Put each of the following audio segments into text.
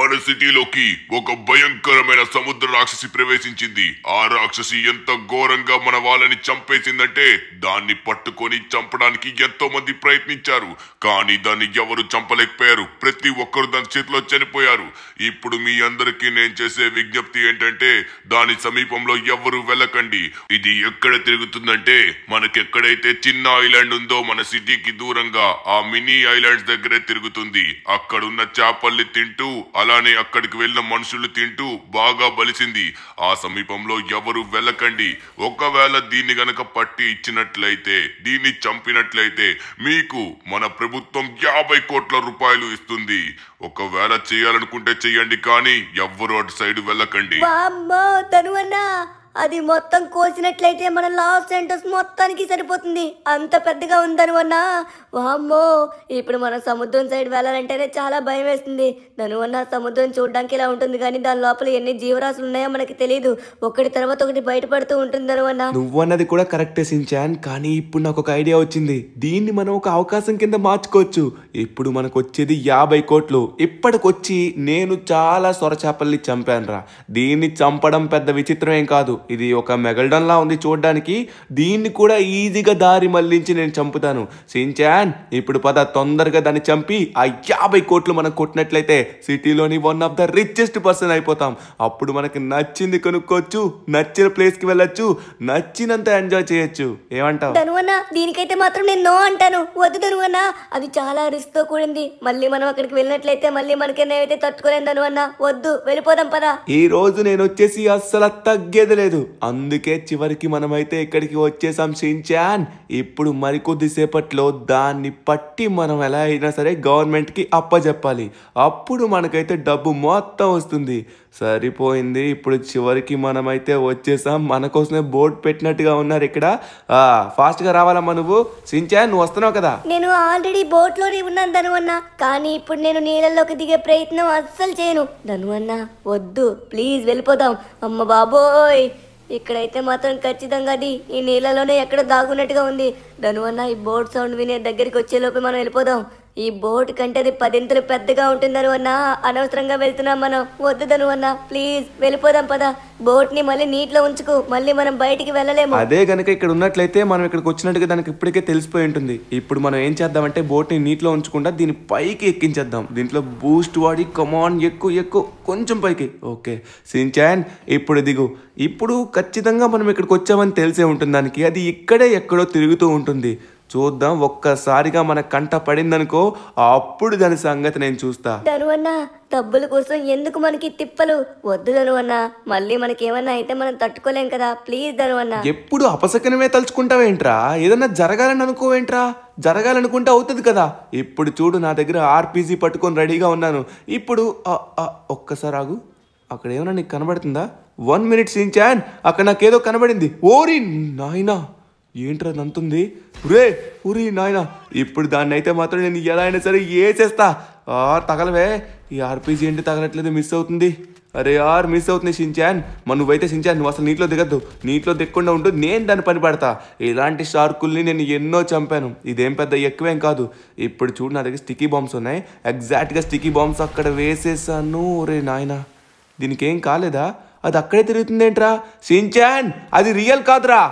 మన సిటీలోకి ఒక భయంకరమైన సముద్ర రాక్షసి ప్రవేశించింది. ఆ రాక్షసి ఎంత ఘోరంగా మన వాళ్ళని చంపేసిందంటే దాన్ని పట్టుకొని చంపడానికి ఎంతో మంది ప్రయత్నించారు. కానీ దాన్ని ఎవరు చంపలేకపోయారు. ప్రతి ఒక్కరు దాని చేతిలో చనిపోయారు. ఇప్పుడు మీ అందరికీ నేను చేసే విజ్ఞప్తి ఏంటంటే దాని సమీపంలో ఎవరు వెళ్ళకండి. ఇది ఎక్కడ తిరుగుతుందంటే మనకెక్కడైతే చిన్న ఐలాండ్ ఉందో మన సిటీకి దూరంగా ఆ మినీ ఐలాండ్స్ దగ్గరే తిరుగుతుంది. అక్కడున్న చేపల్ని తింటూ అలానే అక్కడికి వెళ్ళిన మనుషులు తింటూ బాగా బలిసింది. ఆ సమీపంలో ఎవరు వెళ్ళకండి. ఒకవేళ దీన్ని గనక పట్టి ఇచ్చినట్లయితే, దీన్ని చంపినట్లయితే మీకు మన ప్రభుత్వం 50 కోట్ల రూపాయలు ఇస్తుంది. ఒకవేళ చేయాలనుకుంటే చెయ్యండి, కానీ ఎవ్వరు అటు సైడ్ వెళ్ళకండి. అది మొత్తం కోసినట్లయితే మన లాస్ సెంటర్స్ మొత్తానికి సరిపోతుంది. అంత పెద్దగా ఉందను అన్నా. వామ్మో, ఇప్పుడు మనం సముద్రం సైడ్ వెళ్ళాలంటేనే చాలా భయం వేస్తుంది. దనువన్న సముద్రం చూడడానికి ఇలా ఉంటుంది, కానీ దాని లోపల ఎన్ని జీవరాశులు ఉన్నాయో మనకి తెలియదు. ఒకటి తర్వాత ఒకటి బయటపడుతూ ఉంటుంది దనువన్న. నువ్వన్నది కూడా కరెక్టే సించాన్, కానీ ఇప్పుడు నాకు ఒక ఐడియా వచ్చింది. దీన్ని మనం ఒక అవకాశం కింద మార్చుకోవచ్చు. ఇప్పుడు మనకు వచ్చేది 50 కోట్లు. ఇప్పటికొచ్చి నేను చాలా సొరచేపల్ని చంపానురా. దీన్ని చంపడం పెద్ద విచిత్రం ఏం కాదు. ఇది ఒక మెగల్డన్ లా ఉంది చూడడానికి. దీన్ని కూడా ఈజీగా దారి మళ్లించి నేను చంపుతాను. సించాన్, ఇప్పుడు పద తొందరగా దాన్ని చంపి ఆ 50 కోట్లు మనం కొట్టినట్లయితే సిటీలోని one of the richest person అయిపోతాం. అప్పుడు మనకి నచ్చింది కొనుక్కోవచ్చు, నచ్చిన ప్లేస్ కి వెళ్ళొచ్చు, నచ్చినంత ఎంజాయ్ చేయొచ్చు. ఏమంటావు? ధనువన్న, దీనికైతే మాత్రం నేను నో అంటాను. వద్దు ధనువన్న, అది చాలా రిస్క్ తో కూడింది. మళ్ళీ మనం అక్కడికి వెళ్ళినట్లయితే మళ్ళీ మనకి ఏవైతే తట్టుకోలేం ధనువన్న. వద్దు, వెళ్ళిపోదాం పదా. ఈ రోజు నేను వచ్చేసి అస్సలు తగ్గేది లేదు. అందుకే చివరికి మనమైతే ఇక్కడికి వచ్చేసాం సించాన్. ఇప్పుడు మరికొద్దిసేపట్లో దాన్ని పట్టి మనం ఎలా అయినా సరే గవర్నమెంట్ కి అప్పచెప్పాలి. అప్పుడు మనకైతే డబ్బు మొత్తం వస్తుంది. సరిపోయింది. ఇప్పుడు చివరికి మనమైతే వచ్చేసాం. మన కోసమే బోర్డు పెట్టినట్టుగా ఉన్నారు ఇక్కడ. ఫాస్ట్ గా రావాలమ్మా. నువ్వు సించాన్, నువ్వు వస్తున్నావు కదా? నేను ఆల్రెడీ బోట్ లోనే ఉన్నాను ధనువన్న, కానీ ఇప్పుడు నేను నీళ్ళలోకి దిగే ప్రయత్నం అస్సలు చేయను. ధనువన్న వద్దు, ప్లీజ్ వెళ్ళిపోదాం. అమ్మ బాబోయ్, ఇక్కడైతే మాత్రం ఖచ్చితంగా అది ఈ నీళ్ళలోనే ఎక్కడ దాగున్నట్టుగా ఉంది. ధనువన్న, ఈ బోట్ సౌండ్ వినే దగ్గరికి వచ్చేలోపు మనం వెళ్ళిపోదాం. ఈ బోట్ కంటే అది 10 ఇంతలు పెద్దగా ఉంటుంది ధనువన్న. అనవసరంగా వెళ్తున్నాం మనం. వద్దు ధనువన్న, ప్లీజ్ వెళ్ళిపోదాం పద. బోట్ ని మళ్ళీ నీటిలో ఉంచుకు, మళ్ళీ మనం బయటికి వెళ్ళలేము. అదే గనక ఇక్కడ ఉన్నట్లయితే మనం ఇక్కడికి వచ్చినట్టుగా దానికి ఇప్పటికే తెలిసిపోయి ఉంటుంది. ఇప్పుడు మనం ఏం చేద్దామంటే బోట్ ని నీటిలో ఉంచకుండా దీన్ని పైకి ఎక్కించేద్దాం. దీంట్లో బూస్ట్ వాడి కమాన్ ఎక్కువ కొంచెం పైకి. ఓకే సించాన్, ఇప్పుడు దిగు. ఇప్పుడు ఖచ్చితంగా మనం ఇక్కడికి వచ్చామని తెలిసే ఉంటుంది దానికి. అది ఇక్కడే ఎక్కడో తిరుగుతూ ఉంటుంది. చూద్దాం, ఒక్కసారిగా మన కంట పడిందనుకో, అప్పుడు దాని సంగతి నేను చూస్తా. ధనువన్న, డబ్బుల కోసం ఎందుకు మనకి తిప్పలు? వద్దు ధనువన్న, మళ్ళీ మనకేమన్నా అయితే మనం తట్టుకోలేం కదా. ప్లీజ్ ధనువన్న. ఎప్పుడు అపశకనమే తలుచుకుంటావేంట్రా? ఏదన్నా జరగాలని అనుకోవేంట్రా? జరగాలనుకుంటే అవుతుంది కదా. ఇప్పుడు చూడు, నా దగ్గర ఆర్పీజీ పట్టుకొని రెడీగా ఉన్నాను. ఇప్పుడు ఒక్కసారి ఆగు. అక్కడ ఏమన్నా నీకు కనబడుతుందా? 1 మినిట్ సించాన్, అక్కడ నాకేదో కనబడింది. ఓరి నాయనా, ఏంట్రా నంతుంది? ఉరి నాయనా, ఇప్పుడు దాన్ని అయితే మాత్రం నేను ఎలా అయినా సరే వేసేస్తా. తగలవే. ఈ ఆర్పీజీ ఏంటి తగలట్లేదు? మిస్ అవుతుంది. అరే మిస్ అవుతుంది సించాన్. నువ్వైతే సించాన్, నువ్వు అసలు నీటిలో దిగద్దు. నీటిలో దిగకుండా ఉంటూ నేను దాన్ని పని పడతా. ఇలాంటి షార్కుల్ని నేను ఎన్నో చంపాను. ఇదేం పెద్ద ఎక్కువేం కాదు. ఇప్పుడు చూడు, నా దగ్గర స్టిక్కీ బాంబ్స్ ఉన్నాయి. ఎగ్జాక్ట్గా స్టిక్కీ బాంబ్స్ అక్కడ వేసేసాను. ఒరే నాయనా, దీనికి ఏం కాలేదా? అది అక్కడే తిరుగుతుందేంట్రా? సించాన్, అది రియల్ కాదురా.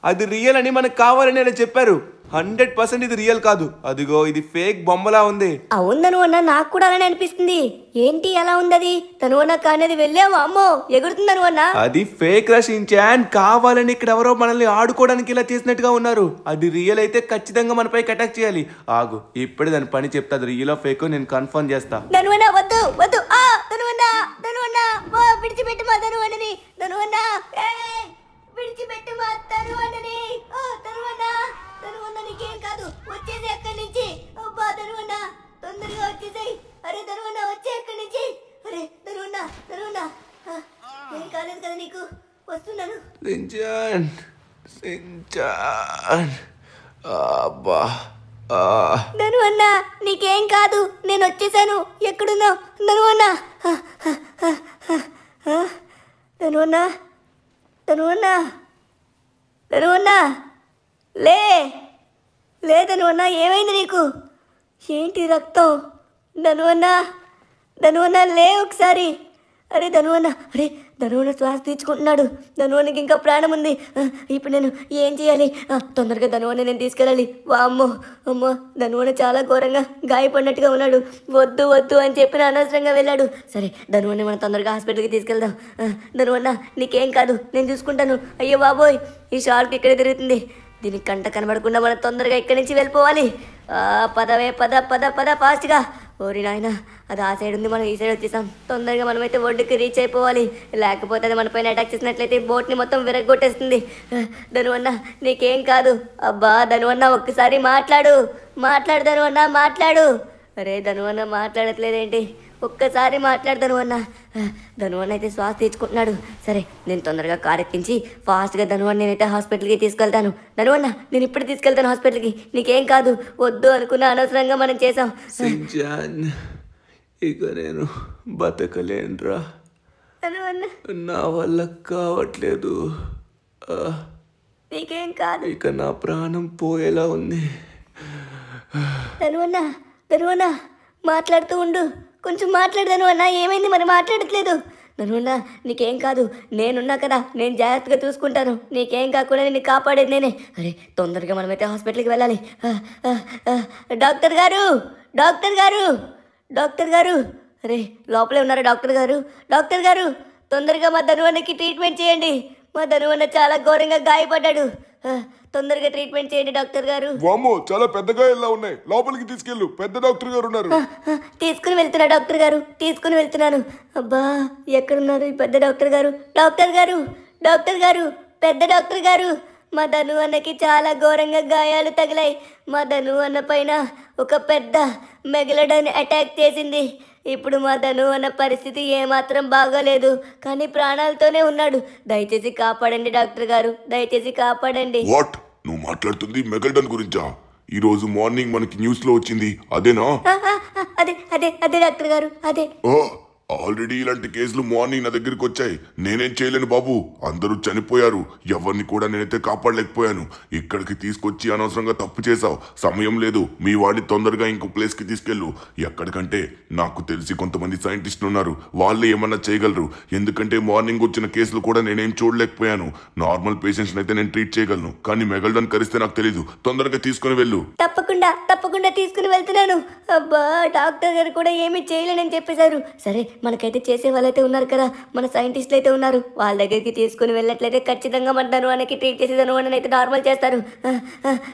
అది రియల్ అని మనకు కావాలని అలా చెప్పారు. 100% ఇది రియల్ కాదు. అదిగో, ఇది ఫేక్ బొమ్మలా ఉంది. అవును అన్న, నాకు కూడా అలానే అనిపిస్తుంది. ఏంటి అలా ఉంది అది? తనువన్న, కానీ అది వెళ్ళావా? అమ్మో, ఎగురుతుంది అన్న. అది ఫేక్ రషించాన్. కావాలని ఇక్కడ ఎవరో మనల్ని ఆడుకోవడానికి ఇలా చేసినట్టుగా ఉన్నారు. అది రియల్ అయితే ఖచ్చితంగా మనపై అటాక్ చేయాలి. ఆగు, ఇప్పుడే దాని పని చెప్తా. అది రియల్ ఫేక్ నేను కన్ఫర్మ్ చేస్తా. ధనువన్న వద్దు వద్దు. విడిచిపెట్టుమా ధనువన్నని. ధనువన్న, విడిచిపెట్టుమా ధనువన్నని. ధనువన్న, నీకేం కాదు. వచ్చేసి ఎక్కడి నుంచి. అబ్బా ధనువన్న, తొందరగా వచ్చేసాయి. అరే ధనువన్న, వచ్చే ఎక్కడి నుంచి. అరే ధనువన్న, ఏం కాలేదు కదా నీకు? వస్తున్నాను. ధనువన్న, నీకేం కాదు. నేను వచ్చేసాను. ఎక్కడున్నావు ధనువన్న? ధనువన్న, లే ధనువన్న, ఏమైంది నీకు? ఏంటి రక్తం? ధనువన్న, ధనువన్న లే ఒకసారి. అరే ధనువన్న, అరే ధనువన్న శ్వాస తీర్చుకుంటున్నాడు. ధనువన్నకి ఇంకా ప్రాణం ఉంది. ఇప్పుడు నేను ఏం చేయాలి? తొందరగా ధనువన్న నేను తీసుకెళ్ళాలి. వామ్మో, అమ్మో, ధనువన్న చాలా ఘోరంగా గాయపడినట్టుగా ఉన్నాడు. వద్దు వద్దు అని చెప్పిన అనవసరంగా వెళ్ళాడు. సరే ధనువన్న మనం తొందరగా హాస్పిటల్కి తీసుకెళ్దాం. ధనువన్న నీకేం కాదు, నేను చూసుకుంటాను. అయ్యో బాబోయ్, ఈ షార్క్ ఇక్కడే తిరుగుతుంది. దీనికి కంట కనబడకుండా మనం తొందరగా ఇక్కడి నుంచి వెళ్ళిపోవాలి. పదవే పద పద పద ఫాస్ట్గా. ఓరి నాయన, అది ఆ సైడ్ ఉంది, మనం ఈ సైడ్ వచ్చేసాం. తొందరగా మనమైతే ఒడ్డుకి రీచ్ అయిపోవాలి. లేకపోతే అది మన పైన అటాక్ చేసినట్లయితే బోట్ని మొత్తం విరగొట్టేస్తుంది. ధనువన్న నీకేం కాదు. అబ్బా ధనువన్న ఒక్కసారి మాట్లాడు ధనువన్న మాట్లాడు. అరే ధనువన్న మాట్లాడట్లేదేంటి? ఒక్కసారి మాట్లాడు ధనువన్న. ధనువన్న అయితే శ్వాస తీర్చుకుంటున్నాడు. సరే నేను తొందరగా కార్ ఎక్కించి ఫాస్ట్గా ధనువన్న నేనైతే హాస్పిటల్కి తీసుకెళ్తాను. ధనువన్న నేను ఇప్పుడు తీసుకెళ్తాను హాస్పిటల్కి. నీకేం కాదు. వద్దు అనుకున్న అనవసరంగా మనం చేసాం. సించాన్, ఇక నేను బతకలేనురా. ధనువన్న నా వల్ల కావట్లేదు. నీకేం కాదు. ఇక నా ప్రాణం పోయేలా ఉంది. ధనువన్న మాట్లాడుతూ ఉండు. కొంచెం మాట్లాడు ధనువన్న. ఏమైంది మరి మాట్లాడట్లేదు? ధనువన్న నీకేం కాదు, నేనున్నా కదా, నేను జాగ్రత్తగా చూసుకుంటాను. నీకేం కాకుండా నేను కాపాడేది నేనే. అరే తొందరగా మనమైతే హాస్పిటల్కి వెళ్ళాలి. డాక్టర్ గారు, డాక్టర్ గారు, డాక్టర్ గారు. అరే లోపలే ఉన్నారా డాక్టర్ గారు? డాక్టర్ గారు తొందరగా మా ధనువన్నకి ట్రీట్మెంట్ చేయండి. మా ధనువన్న చాలా ఘోరంగా గాయపడ్డాడు. తొందరగా ట్రీట్మెంట్ చేయండి డాక్టర్ గారు. వామ్మో, చాలా పెద్దగా ఇలా ఉన్నాయి. లోపలికి తీసుకెళ్ళు, పెద్ద డాక్టర్ గారు ఉన్నారు. తీసుకుని వెళ్తున్నా డాక్టర్ గారు, తీసుకుని వెళ్తున్నాను. అబ్బా ఎక్కడున్నారు ఈ పెద్ద డాక్టర్ గారు? డాక్టర్ గారు, డాక్టర్ గారు, పెద్ద డాక్టర్ గారు. మా ధనువన్నకి చాలా ఘోరంగా గాయాలు తగిలాయి. మా ధనువన్న పైన ఒక పెద్ద మెగలడన్ అటాక్ చేసింది. ఇప్పుడు మా ధనువన్న పరిస్థితి ఏమాత్రం బాగోలేదు, కానీ ప్రాణాలతోనే ఉన్నాడు. దయచేసి కాపాడండి డాక్టర్ గారు, దయచేసి కాపాడండి. వాట్? నువ్వు మాట్లాడుతుంది మెగల్డన్ గురించా? ఈ రోజు మార్నింగ్ మనకి న్యూస్ లో వచ్చింది అదేనా? అదే అదే అదే డాక్టర్ గారు, అదే. ఆల్రెడీ ఇలాంటి కేసులు మార్నింగ్ నా దగ్గరికి వచ్చాయి. నేనేం చేయలేను బాబు, అందరూ చనిపోయారు. ఎవరిని కూడా నేనైతే కాపాడలేకపోయాను. ఇక్కడికి తీసుకొచ్చి అనవసరంగా తప్పు చేశావు. సమయం లేదు, మీ వాడిని తొందరగా ఇంకో ప్లేస్కి తీసుకెళ్ళు. ఎక్కడికంటే నాకు తెలిసి కొంతమంది సైంటిస్టులు ఉన్నారు, వాళ్ళే ఏమన్నా చేయగలరు. ఎందుకంటే మార్నింగ్ వచ్చిన కేసులు కూడా నేనేం చూడలేకపోయాను. నార్మల్ పేషెంట్స్ అయితే నేను ట్రీట్ చేయగలను, కానీ మెగల్డన్ కరిస్తే నాకు తెలీదు. తొందరగా తీసుకుని వెళ్ళు. తప్పకుండా తప్పకుండా తీసుకుని వెళ్తున్నాను. అబ్బా డాక్టర్ గారు కూడా ఏమీ చేయలేనని చెప్పేశారు. సరే మనకైతే చేసే వాళ్ళైతే ఉన్నారు కదా, మన సైంటిస్టులు అయితే ఉన్నారు. వాళ్ళ దగ్గరికి తీసుకుని వెళ్ళట్లయితే ఖచ్చితంగా మన ధనువన్నకి ట్రీట్ చేసే ధనువన్నని అయితే నార్మల్ చేస్తారు.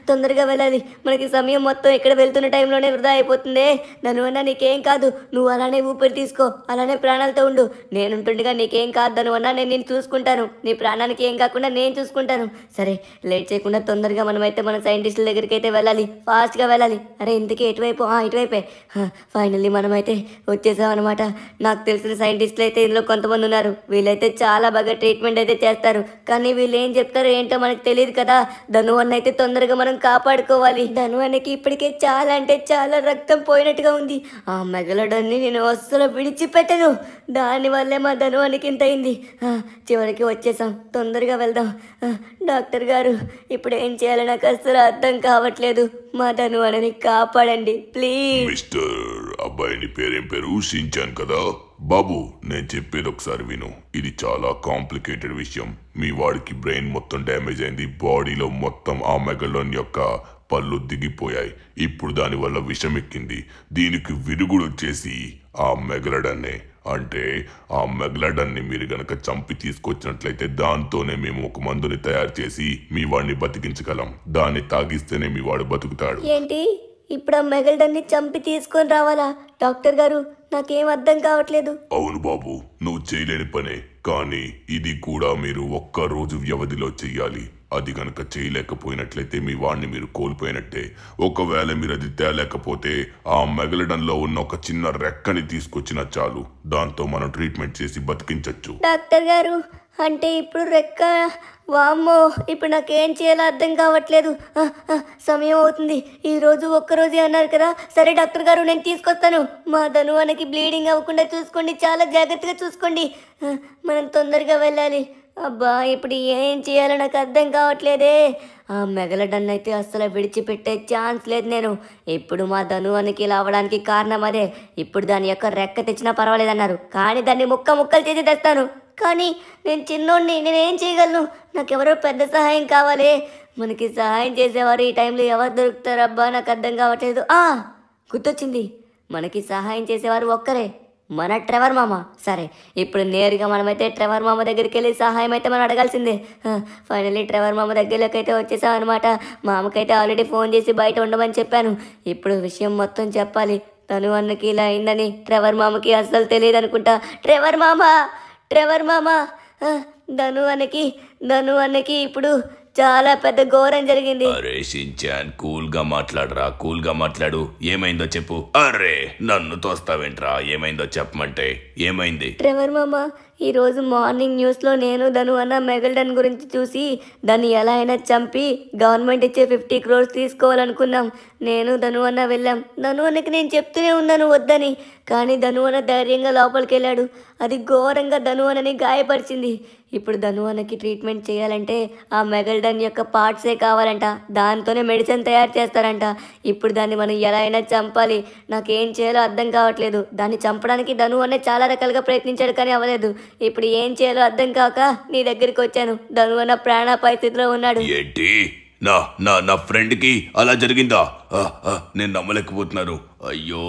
తొందరగా వెళ్ళాలి, మనకి సమయం మొత్తం ఇక్కడ వెళ్తున్న టైంలోనే వృధా అయిపోతుంది. ధనువన్న నీకేం కాదు, నువ్వు అలానే ఊపిరి తీసుకో, అలానే ప్రాణాలతో ఉండు. నేనుంటుండగా నీకేం కాదు ధనువన్న, నేను నిన్ను చూసుకుంటాను. నీ ప్రాణానికి ఏం కాకుండా నేను చూసుకుంటాను. సరే లేట్ చేయకుండా తొందరగా మనమైతే మన సైంటిస్టుల దగ్గరికి అయితే వెళ్ళాలి, ఫాస్ట్గా వెళ్ళాలి. అరే ఇంతకీ ఎటువైపు? ఇటువైపే. ఫైనల్లీ మనమైతే వచ్చేసాం అనమాట. నాకు తెలిసిన సైంటిస్టులు అయితే ఇందులో కొంతమంది ఉన్నారు. వీళ్ళైతే చాలా బాగా ట్రీట్మెంట్ అయితే చేస్తారు, కానీ వీళ్ళు ఏం చెప్తారో ఏంటో మనకు తెలియదు కదా. ధనువన్న అయితే తొందరగా మనం కాపాడుకోవాలి. ధనువన్నకి ఇప్పటికే చాలా అంటే చాలా రక్తం పోయినట్టుగా ఉంది. ఆ మెగలడన్ని నేను అస్సలు విడిచిపెట్టను. దానివల్లే మా ధనువన్నకి ఇంత అయింది. చివరికి వచ్చేసాం, తొందరగా వెళ్దాం. డాక్టర్ గారు ఇప్పుడు ఏం చేయాలో నాకు అస్సలు అర్థం కావట్లేదు. మా ధనువన్నని కాపాడండి ప్లీజ్. మిస్టర్, అబ్బాయిని పేరేం పేరు? షించాన్ కదా బాబు. నేను చెప్పేది ఒకసారి విను. ఇది చాలా కాంప్లికేటెడ్ విషయం. మీ వాడికి బ్రెయిన్ మొత్తం డ్యామేజ్ అయింది. బాడీలో మొత్తం ఆ మెగల్డన్ యొక్క పళ్ళు దిగిపోయాయి. ఇప్పుడు దానివల్ల విషం ఎక్కింది. దీనికి విరుగుడు వచ్చేసి ఆ మెగలడన్నే. అంటే ఆ మెగలడన్ని మీరు గనక చంపి తీసుకొచ్చినట్లయితే దాంతోనే మేము ఒక మందుని తయారు చేసి మీ వాడిని బతికించగలం. దాన్ని తాగిస్తేనే మీ వాడు బతుకుతాడు. ఏంటి ఇప్పుడు ఆ మెగల్డన్ని చంపి తీసుకొని రావాలా? డాక్టర్ గారు నాకేం అర్థం కావట్లేదు. అవును బాబు, నువ్వు చేయలేని పనే, కానీ ఇది కూడా మీరు ఒక్క రోజు వ్యవధిలో చెయ్యాలి. అది కనుక చేయలేకపోయినట్లయితే మీ వాడిని మీరు కోల్పోయినట్టే. ఒకవేళ మీరు అది తేలేకపోతే ఆ మెగలడన్లో ఉన్న ఒక చిన్న రెక్కని తీసుకొచ్చినా చాలు, దాంతో మనం ట్రీట్మెంట్ చేసి బతికించవచ్చు. డాక్టర్ గారు అంటే ఇప్పుడు రెక్క వామ్మో ఇప్పుడు నాకేం చేయాలో అర్థం కావట్లేదు. సమయం అవుతుంది. ఈరోజు ఒక్కరోజే అన్నారు కదా. సరే డాక్టర్ గారు, నేను తీసుకొస్తాను. మా ధనువానికి బ్లీడింగ్ అవ్వకుండా చూసుకోండి, చాలా జాగ్రత్తగా చూసుకోండి. మనం తొందరగా వెళ్ళాలి. అబ్బా ఇప్పుడు ఏం చేయాలో నాకు అర్థం కావట్లేదే. ఆ మెగలడన్ అయితే అస్సలు విడిచిపెట్టే ఛాన్స్ లేదు నేను. ఇప్పుడు మా ధనువానికి ఇలా అవ్వడానికి కారణం అదే. ఇప్పుడు దాని యొక్క రెక్క తెచ్చినా పర్వాలేదన్నారు, కానీ దాన్ని ముక్కలు చేసి తెస్తాను. కానీ నేను చిన్నోడిని, నేనేం చేయగలను? నాకెవరో పెద్ద సహాయం కావాలి. మనకి సహాయం చేసేవారు ఈ టైంలో ఎవరు దొరుకుతారబ్బా, నాకు అర్థం కావట్లేదు. గుర్తొచ్చింది, మనకి సహాయం చేసేవారు ఒక్కరే, మన ట్రెవర్ మామ. సరే ఇప్పుడు నేరుగా మనమైతే ట్రెవర్ మామ దగ్గరికి వెళ్ళి సహాయం అయితే మనం అడగాల్సిందే. ఫైనల్లీ ట్రెవర్ మామ దగ్గరలోకి అయితే వచ్చేసాం అనమాట. మామకైతే ఆల్రెడీ ఫోన్ చేసి బయట ఉండమని చెప్పాను. ఇప్పుడు విషయం మొత్తం చెప్పాలి. తను అన్నకి ఇలా అయిందని ట్రెవర్ మామకి అస్సలు తెలియదు అనుకుంటా. ట్రెవర్ మామ ధను అన్నకి ఇప్పుడు చాలా పెద్ద ఘోరం జరిగింది. అరే షించాన్, కూల్గా మాట్లాడు. ఏమైందో చెప్పు. అరే నన్ను తోస్తావేంట్రా? ఏమైందో చెప్పమంటే ఏమైంది? ట్రెవర్ మామ, ఈరోజు మార్నింగ్ న్యూస్లో నేను ధను అన్న మెగల్డన్ గురించి చూసి దాన్ని ఎలా అయినా చంపి గవర్నమెంట్ ఇచ్చే 50 crores తీసుకోవాలనుకున్నాం. నేను ధను అన్న వెళ్ళాం. ధను అన్నకి నేను చెప్తూనే ఉన్నాను వద్దని, కానీ ధను అన్న ధైర్యంగా లోపలికి వెళ్ళాడు. అది ఘోరంగా ధను అన్నని గాయపరిచింది. ఇప్పుడు ధను అన్నకి ట్రీట్మెంట్ చేయాలంటే ఆ మెగల్డన్ యొక్క పార్ట్సే కావాలంట. దాంతోనే మెడిసిన్ తయారు చేస్తారంట. ఇప్పుడు దాన్ని మనం ఎలా అయినా చంపాలి. నాకేం చేయాలో అర్థం కావట్లేదు. దాన్ని చంపడానికి ధను అన్న చాలా రకాలుగా ప్రయత్నించాడు, కానీ అవ్వలేదు. ఇప్పుడు ఏం చేయాలో అర్థం కాక నీ దగ్గరికి వచ్చాను. ధను అన్న ప్రాణాపాయ స్థితిలో ఉన్నాడు. ఏంటి? నా ఫ్రెండ్కి అలా జరిగిందా? నేను నమ్మలేకపోతున్నాను. అయ్యో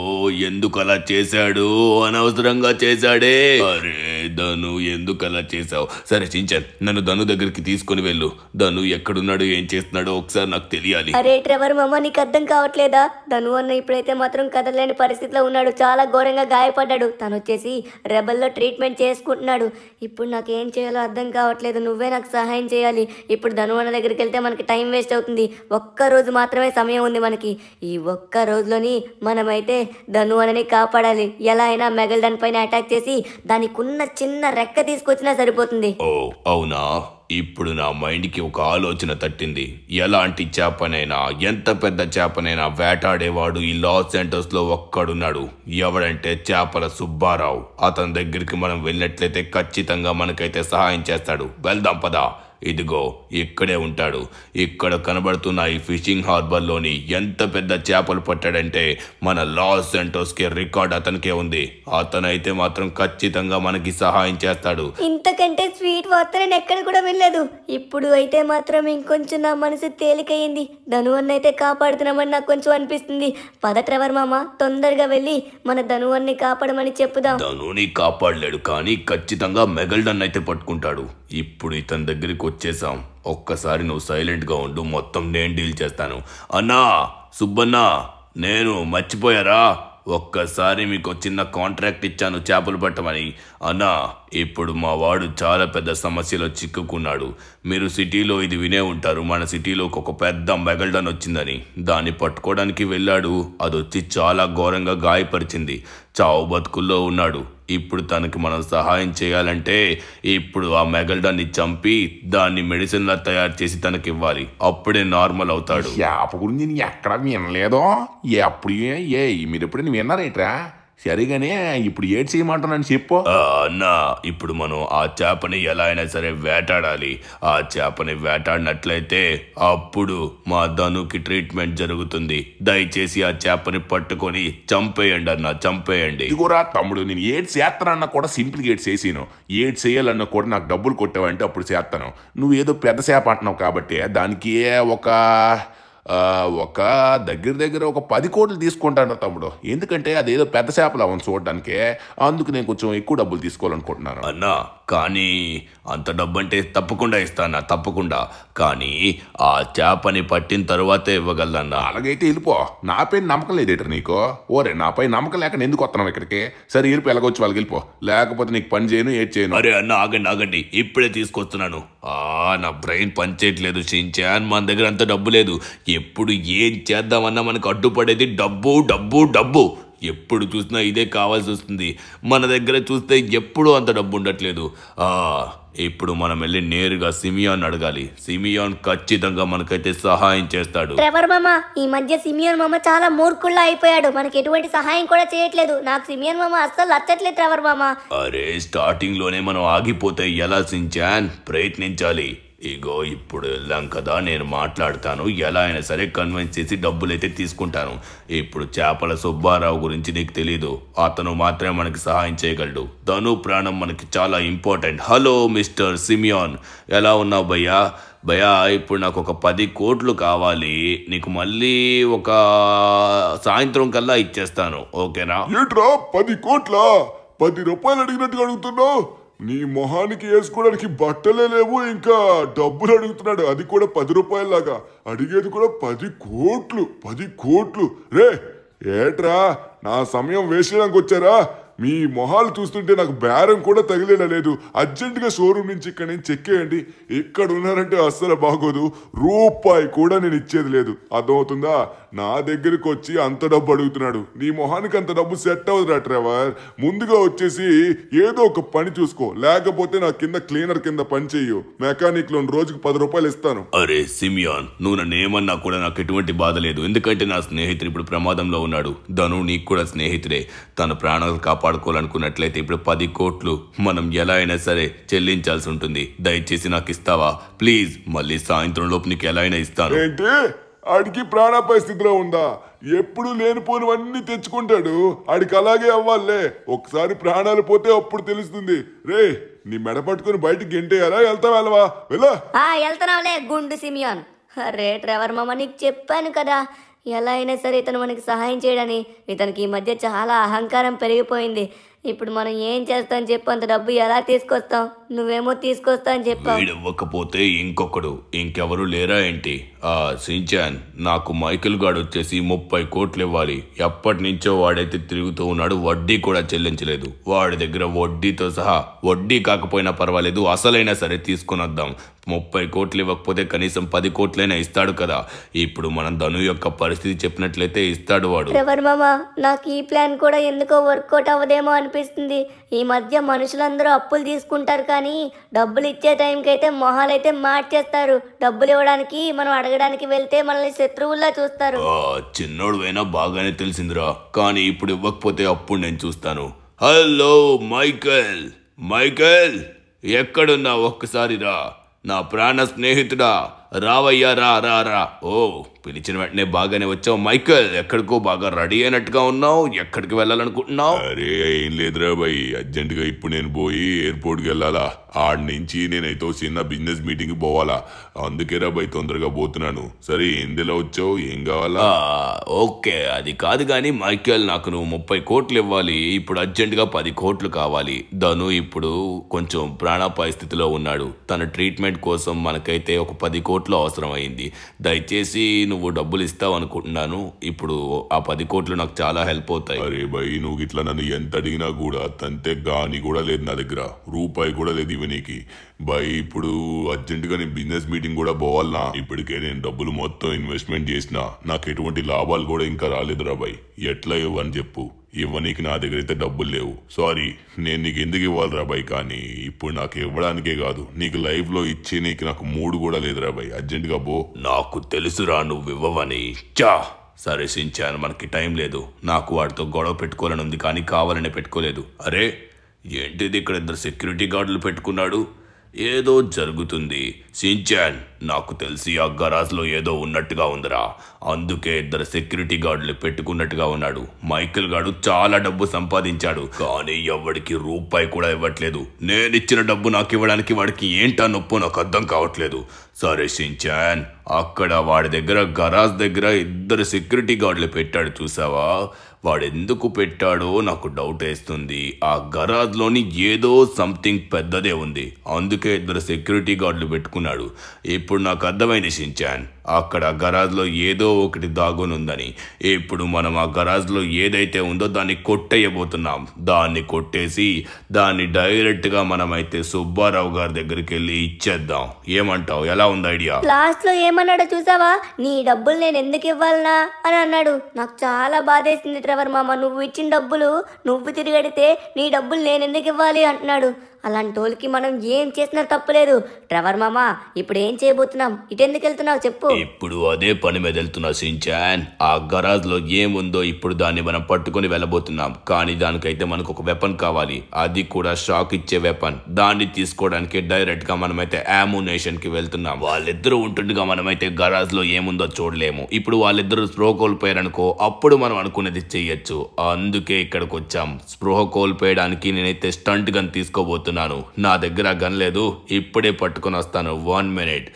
ఎందుకు అలా చేశాడు? అనవసరంగా చేశాడే. అరే ధను, ఎందుకు అలా చేశావు? సరే చించన్, నన్ను ధను దగ్గరికి తీసుకుని వెళ్ళు. ధను ఎక్కడున్నాడు, ఏం చేస్తున్నాడో ఒకసారి నాకు తెలియాలి. అరే ట్రెవర్ మామ, నీకు అర్థం కావట్లేదా? ధను అన్న ఇప్పుడైతే మాత్రం కదలలేని పరిస్థితిలో ఉన్నాడు. చాలా ఘోరంగా గాయపడ్డాడు. తను వచ్చేసి రెబల్లో ట్రీట్మెంట్ చేసుకుంటున్నాడు. ఇప్పుడు నాకేం చేయాలో అర్థం కావట్లేదు. నువ్వే నాకు సహాయం చేయాలి. ఇప్పుడు ధను అన్న దగ్గరికి వెళ్తే మనకి టైం వేస్ట్ అవుతుంది. ఒక్కరోజు మాత్రమే సమయం ఉంది మనకి. ఈ ఒక్క రోజులోని మనమైతే ధను అన్నని కాపాడాలి. ఎలా అయినా మెగల్డన్ పైన అటాక్ చేసి దానికున్న చిన్న రెక్క తీసుకొచ్చినా సరిపోతుంది. ఓ అవునా? ఇప్పుడు నా మైండ్కి ఒక ఆలోచన తట్టింది. ఎలాంటి చేపనైనా, ఎంత పెద్ద చేపనైనా వేటాడేవాడు ఈ లాస్ ఏంజల్స్లో ఒక్కడున్నాడు. ఎవడంటే చేపల సుబ్బారావు. అతని దగ్గరికి మనం వెళ్ళినట్లయితే ఖచ్చితంగా మనకైతే సహాయం చేస్తాడు. వెళ్దాం పదా. ఇదిగో ఇక్కడే ఉంటాడు. ఇక్కడ కనబడుతున్న ఈ ఫిషింగ్ హార్బర్లోని ఎంత పెద్ద చేపలు పట్టాడంటే మన లాస్ ఏంజల్స్కి రికార్డ్ అతనికే ఉంది. అతనైతే మాత్రం ఖచ్చితంగా మనకి సహాయం చేస్తాడు. ఇంతకంటే స్వీట్ వార్త నేను ఎక్కడ కూడా వినలేదు. ఇప్పుడు అయితే మాత్రం ఇంకొంచెం నా మనసు తేలికయింది. ధను అన్న అయితే కాపాడుతున్నామని నాకు కొంచెం అనిపిస్తుంది. పద ట్రెవర్ మామ, తొందరగా వెళ్ళి మన ధను అన్ని కాపాడమని చెప్పుదాం. ధనుని కాపాడలేడు, కానీ ఖచ్చితంగా మెగల్డన్ అయితే పట్టుకుంటాడు. ఇప్పుడు ఇతని దగ్గరికి వచ్చేసాం. ఒక్కసారి నువ్వు సైలెంట్గా ఉండు, మొత్తం నేను డీల్ చేస్తాను. అన్నా సుబ్బన్నా, నేను మర్చిపోయారా? ఒక్కసారి మీకు చిన్న కాంట్రాక్ట్ ఇచ్చాను చేపలు పట్టమని. అన్నా ఇప్పుడు మా వాడు చాలా పెద్ద సమస్యలో చిక్కుకున్నాడు. మీరు సిటీలో ఇది వినే ఉంటారు. మన సిటీలోకి ఒక పెద్ద మెగల్డన్ వచ్చిందని. దాన్ని పట్టుకోవడానికి వెళ్ళాడు. అది వచ్చి చాలా ఘోరంగా గాయపరిచింది. చావు బతుకుల్లో ఉన్నాడు. ఇప్పుడు తనకి మనం సహాయం చేయాలంటే ఇప్పుడు ఆ మెగల్డన్ని చంపి దాన్ని మెడిసిన్లా తయారు చేసి తనకి ఇవ్వాలి. అప్పుడే నార్మల్ అవుతాడు. చేప గురించి నేను ఎక్కడ వినలేదో. అప్పుడు మీరు ఎప్పుడు విన్నారేట్రా? సరిగానే ఇప్పుడు ఏడ్ చేయమంటున్నాను చెప్పు. అన్నా ఇప్పుడు మనం ఆ చేపని ఎలా అయినా సరే వేటాడాలి. ఆ చేపని వేటాడినట్లయితే అప్పుడు మా ధనుకి ట్రీట్మెంట్ జరుగుతుంది. దయచేసి ఆ చేపని పట్టుకొని చంపేయండి అన్న, చంపేయండి. ఇదిగోరా తమ్ముడు, నేను ఏడ్ చేస్తానన్నా కూడా సింపుల్గా ఏడ్ చేసాను. ఏడ్ చేయాలన్నా కూడా నాకు డబ్బులు కొట్టావంటే అప్పుడు చేస్తాను. నువ్వు ఏదో పెద్ద చేప అంటున్నావు కాబట్టి దానికి ఒక దగ్గర ఒక 10 కోట్లు తీసుకుంటాను తమ్ముడు. ఎందుకంటే అదేదో పెద్ద చేపలా ఉంది చూడడానికి. అందుకు నేను కొంచెం ఎక్కువ డబ్బులు తీసుకోవాలనుకుంటున్నాను. అన్నా కానీ అంత డబ్బు అంటే తప్పకుండా ఇస్తానా, తప్పకుండా. కానీ ఆ చేపని పట్టిన తర్వాతే ఇవ్వగలన్నా. అలాగైతే వెళ్ళిపో. నా పైన నమ్మకం లేదేట నీకు? ఓరే నా పైన నమ్మకం లేక ఎందుకు వస్తున్నావు ఇక్కడికి? సరే వెళ్ళిపో, ఎలాగొచ్చి వాళ్ళకి వెళ్ళిపో. లేకపోతే నీకు పని చేయను, ఏడ్ చేయను. అరే అన్న ఆగండి, ఇప్పుడే తీసుకొస్తున్నాను. నా బ్రెయిన్ పనిచేయట్లేదు షించాన్. మన దగ్గర అంత డబ్బు లేదు. ఎప్పుడు ఏం చేద్దామన్నా మనకు అడ్డుపడేది డబ్బు డబ్బు డబ్బు. ఎప్పుడు చూసినా ఇదే కావాల్సి వస్తుంది. మన దగ్గర చూస్తే ఎప్పుడూ అంత డబ్బు ఉండట్లేదు. ఇప్పుడు మనం వెళ్ళి నేరుగా సిమియాన్ అడగాలి. సిమియాన్ ఖచ్చితంగా మనకైతే సహాయం చేస్తాడు. ట్రెవర్ మామ, ఈ మధ్య సిమియన్ మామ చాలా మూర్ఖుల్లా అయిపోయాడు. మనకి ఎటువంటి సహాయం కూడా చేయట్లేదు. నాకు సిమియన్ మామ అస్సలు నచ్చట్లేదు ట్రెవర్ మామ. అరే, స్టార్టింగ్ లోనే మనం ఆగిపోతే ఎలా సించాన్? ప్రయత్నించాలి. ఇగో ఇప్పుడు వెళ్ళాం కదా, నేను మాట్లాడతాను. ఎలా అయినా సరే కన్విన్స్ చేసి డబ్బులైతే తీసుకుంటాను. ఇప్పుడు చేపల సుబ్బారావు గురించి నీకు తెలీదు. అతను మాత్రమే మనకి సహాయం చేయగలడు. తను ప్రాణం మనకి చాలా ఇంపార్టెంట్. హలో మిస్టర్ సిమియాన్, ఎలా ఉన్నావు భయ్యా? భయ్యా, ఇప్పుడు నాకు ఒక 10 కోట్లు కావాలి. నీకు మళ్ళీ ఒక సాయంత్రం కల్లా ఇచ్చేస్తాను, ఓకేనా? ఏంట్రా 10 కోట్ల? 10 రూపాయలు అడిగినట్టుగా అడుగుతున్నావు? నీ మొహానికి వేసుకోవడానికి బట్టలే లేవు, ఇంకా డబ్బులు అడుగుతున్నాడు, అది కూడా 10 రూపాయలలాగా. అడిగేది కూడా 10 కోట్లు. 10 కోట్లు రే! ఏట్రా నా సమయం వేస్ట్ చేయడానికి వచ్చారా? మీ మొహాలు చూస్తుంటే నాకు బేరం కూడా తగిలేలా లేదు. అర్జెంటుగా షోరూమ్ నుంచి ఇక్కడ నుంచి చెక్కేయండి. ఇక్కడ ఉన్నారంటే అస్సలు బాగోదు. రూపాయి కూడా నేను ఇచ్చేది లేదు, అర్థమవుతుందా? నా దగ్గరికి వచ్చి అంత డబ్బు అడుగుతున్నాడు. నీ మొహానికి అంత డబ్బు సెట్ అవుతురా ట్రెవర్. ముందుగా వచ్చేసి ఏదో ఒక పని చూసుకో, లేకపోతే నా కింద క్లీనర్ కింద పని చెయ్యు. మెకానిక్ లోన్ రోజుకు 10 రూపాయలు ఇస్తాను. అరే సిమియాన్, నువ్వు నన్ను ఏమన్నా కూడా నాకు ఎటువంటి బాధ లేదు. ఎందుకంటే నా స్నేహితుడు ఇప్పుడు ప్రమాదంలో ఉన్నాడు. ధను నీకు కూడా స్నేహితుడే. తన ప్రాణాలు కాపాడుకోవాలనుకున్నట్లయితే ఇప్పుడు 10 కోట్లు మనం ఎలా అయినా సరే చెల్లించాల్సి ఉంటుంది. దయచేసి నాకు ఇస్తావా ప్లీజ్? మళ్ళీ సాయంత్రం లోపు నీకు ఎలా అయినా ఇస్తాను. ఏంటి, ఆడికి ప్రాణాపాయ స్థితిలో ఉందా? ఎప్పుడు లేనిపోనివన్నీ తెచ్చుకుంటాడు. ఆడికి అలాగే అవ్వాలే. ఒకసారి ప్రాణాలు పోతే అప్పుడు తెలుస్తుంది. రే, నీ మెడ పట్టుకుని బయటికి గెంటేయాలా? వెళ్తావా? వెళ్ళా. వెళ్తున్నావులే గుండు సిమియాన్. అరే ట్రెవర్ మామ, నీకు చెప్పాను కదా ఎలా అయినా సరే ఇతను మనకి సహాయం చేయడని. ఇతనికి ఈ మధ్య చాలా అహంకారం పెరిగిపోయింది. ఇప్పుడు మనం ఏం చేస్తాం చెప్పు? అంత డబ్బు ఎలా తీసుకొస్తాం? నువ్వేమో తీసుకొస్తా అని చెప్పావు. వీడివ్వకపోతే ఇంకొకడు, ఇంకెవరు లేరా ఏంటి? సించాన్, నాకు మైకిల్ గాడు వచ్చేసి 30 కోట్లు ఇవ్వాలి. ఎప్పటి నుంచో వాడైతే తిరుగుతూ ఉన్నాడు, వడ్డీ కూడా చెల్లించలేదు. వాడి దగ్గర వడ్డీతో సహా, వడ్డీ కాకపోయినా పర్వాలేదు, అసలైనా సరే తీసుకుని వద్దాం. 30 కోట్లు ఇవ్వకపోతే కనీసం 10 కోట్లైనా ఇస్తాడు కదా. ఇప్పుడు మనం ధను యొక్క పరిస్థితి చెప్పినట్లయితే ఇస్తాడు వాడు. ట్రెవర్ మామ, నాకు ఈ ప్లాన్ కూడా ఎందుకో వర్కౌట్ అవ్వదేమో అనిపిస్తుంది. ఈ మధ్య మనుషులందరూ అప్పులు తీసుకుంటారు, కానీ డబ్బులు ఇచ్చే టైంకి అయితే మొహాలైతే మార్చేస్తారు. డబ్బులు ఇవ్వడానికి మనం అడగడానికి వెళ్తే మనల్ని శత్రువుల్లా చూస్తారు. చిన్నోడువైనా బాగానే తెలిసిందిరా, కానీ ఇప్పుడు ఇవ్వకపోతే అప్పుడు నేను చూస్తాను. హలో మైకేల్, మైకేల్ ఎక్కడున్నా? ఒక్కసారి రా, నా ప్రాణ స్నేహితుడా, రావయ్యా, రా రా రా. ఓ, పిలిచిన వెంటనే బాగానే వచ్చావు. మైకేల్, ఎక్కడికో బాగా రెడీ అయినట్టుగా ఉన్నావు. ఎక్కడికి వెళ్ళాలనుకుంటున్నావు? అరే ఏం లేదురా భయ్, అర్జెంటుగా ఇప్పుడు నేను పోయి ఎయిర్పోర్ట్కి వెళ్ళాలా. ఆడి నుంచి నేనైతే చిన్న బిజినెస్ మీటింగ్కి పోవాలా. అందుకేరా భయ్ తొందరగా పోతున్నాను. సరే, ఎందులో వచ్చావు? ఏం కావాలా? ఓకే, అది కాదు కానీ మైకేల్, నాకు నువ్వు 30 కోట్లు ఇవ్వాలి. ఇప్పుడు అర్జెంటుగా 10 కోట్లు కావాలి. ధను ఇప్పుడు కొంచెం ప్రాణాపాయ స్థితిలో ఉన్నాడు. తన ట్రీట్మెంట్ కోసం మనకైతే ఒక 10 కోట్లు అవసరం అయింది. దయచేసి నువ్వు డబ్బులు ఇస్తావు అనుకుంటున్నాను. ఇప్పుడు ఆ 10 కోట్లు నాకు చాలా హెల్ప్ అవుతాయి. అరే భయ్, నువ్వు ఇట్లా నన్ను ఎంత అడిగినా కూడా తంతే గాని కూడా లేదు నా దగ్గర. రూపాయి కూడా లేదు ఇవనికి. భయ్ ఇప్పుడు అర్జెంటుగా నేను బిజినెస్ మీటింగ్ కూడా పోవాలనా. ఇప్పటికే నేను డబ్బులు మొత్తం ఇన్వెస్ట్మెంట్ చేసిన, నాకు ఎటువంటి లాభాలు కూడా ఇంకా రాలేదురా భయ్. ఎట్లా ఇవ్వని చెప్పు? ఇవ్వనీకి నా దగ్గర అయితే డబ్బులు లేవు. సారీ, నేను నీకు ఎందుకు ఇవ్వాలిరా భయ్, కానీ ఇప్పుడు నాకు ఇవ్వడానికే కాదు, నీకు లైఫ్ లో ఇచ్చే నీకు నాకు మూడు కూడా లేదురా భయ్. అర్జెంటుగా పో. నాకు తెలుసురా నువ్వు ఇవ్వవని. చా, సరే సించాను, మనకి టైం లేదు. నాకు వాడితో గొడవ పెట్టుకోవాలని ఉంది, కానీ కావాలనే పెట్టుకోలేదు. అరే ఏంటిది, ఇక్కడ 2 సెక్యూరిటీ గార్డులు పెట్టుకున్నాడు. ఏదో జరుగుతుంది. సించాన్, నాకు తెలిసి ఆ గరాజ్లో ఏదో ఉన్నట్టుగా ఉందిరా. అందుకే 2 సెక్యూరిటీ గార్డులు పెట్టుకున్నట్టుగా ఉన్నాడు. మైకేల్ గాడు చాలా డబ్బు సంపాదించాడు, కానీ ఎవడికి రూపాయి కూడా ఇవ్వట్లేదు. నేనిచ్చిన డబ్బు నాకు ఇవ్వడానికి వాడికి ఏంటా నొప్పు నాకు అర్థం కావట్లేదు. సరే సించాన్, అక్కడ వాడి దగ్గర గరాజ్ దగ్గర 2 సెక్యూరిటీ గార్డులు పెట్టాడు చూసావా? వాడెందుకు పెట్టాడో నాకు డౌట్ వేస్తుంది. ఆ గరాజ్లోని ఏదో సంథింగ్ పెద్దదే ఉంది, అందుకే 2 సెక్యూరిటీ గార్డులు పెట్టుకున్నాడు. ఇప్పుడు నాకు అర్థమైంది సించాన్, అక్కడ గరాజ్లో ఏదో ఒకటి దాగునుందని. ఇప్పుడు మనం ఆ గరాజ్లో ఏదైతే ఉందో దాన్ని కొట్టేయబోతున్నాం. దాన్ని కొట్టేసి దాన్ని డైరెక్ట్గా మనమైతే సుబ్బారావు గారి దగ్గరికి వెళ్ళి ఇచ్చేద్దాం. ఏమంటావు? ఎలా ఉంది ఐడియా? లాస్ట్ లో ఏమన్నాడో చూసావా? నీ డబ్బులు నేను ఎందుకు ఇవ్వాలనా అని అన్నాడు. నాకు చాలా బాధేసింది ట్రెవర్ మామ, నువ్వు ఇచ్చిన డబ్బులు నువ్వు తిరిగడితే నీ డబ్బులు నేను ఎందుకు ఇవ్వాలి అంటున్నాడు. అలాంటి వాళ్ళకి మనం ఏం చేసినా తప్పులేదు. ట్రెవర్ మామ, ఇప్పుడు ఏం చేయబోతున్నాం? ఇటెందుకు వెళ్తున్నావు చెప్పు. ఇప్పుడు అదే పని మీద వెళ్తున్నా సించాన్. ఆ గరాజ్ లో ఏముందో ఇప్పుడు దాన్ని మనం పట్టుకొని వెళ్ళబోతున్నాం. కానీ దానికైతే మనకు ఒక వెపన్ కావాలి, అది కూడా షాక్ ఇచ్చే వెపన్. దాన్ని తీసుకోవడానికి డైరెక్ట్ గా మనమైతే అమ్యునేషన్ కి వెళ్తున్నాం. వాళ్ళిద్దరూ ఉంటుండగా మనమైతే గరాజ్ లో ఏముందో చూడలేము. ఇప్పుడు వాళ్ళిద్దరూ స్పృహ కోల్పోయారనుకో, అప్పుడు మనం అనుకునేది చెయ్యొచ్చు. అందుకే ఇక్కడికి వచ్చాం. స్పృహ కోల్పోయడానికి నేనైతే స్టంట్ గన్ తీసుకోబోతున్నాను. నా దగ్గర గన్ లేదు, ఇప్పుడే పట్టుకొని వస్తాను. 1 minute.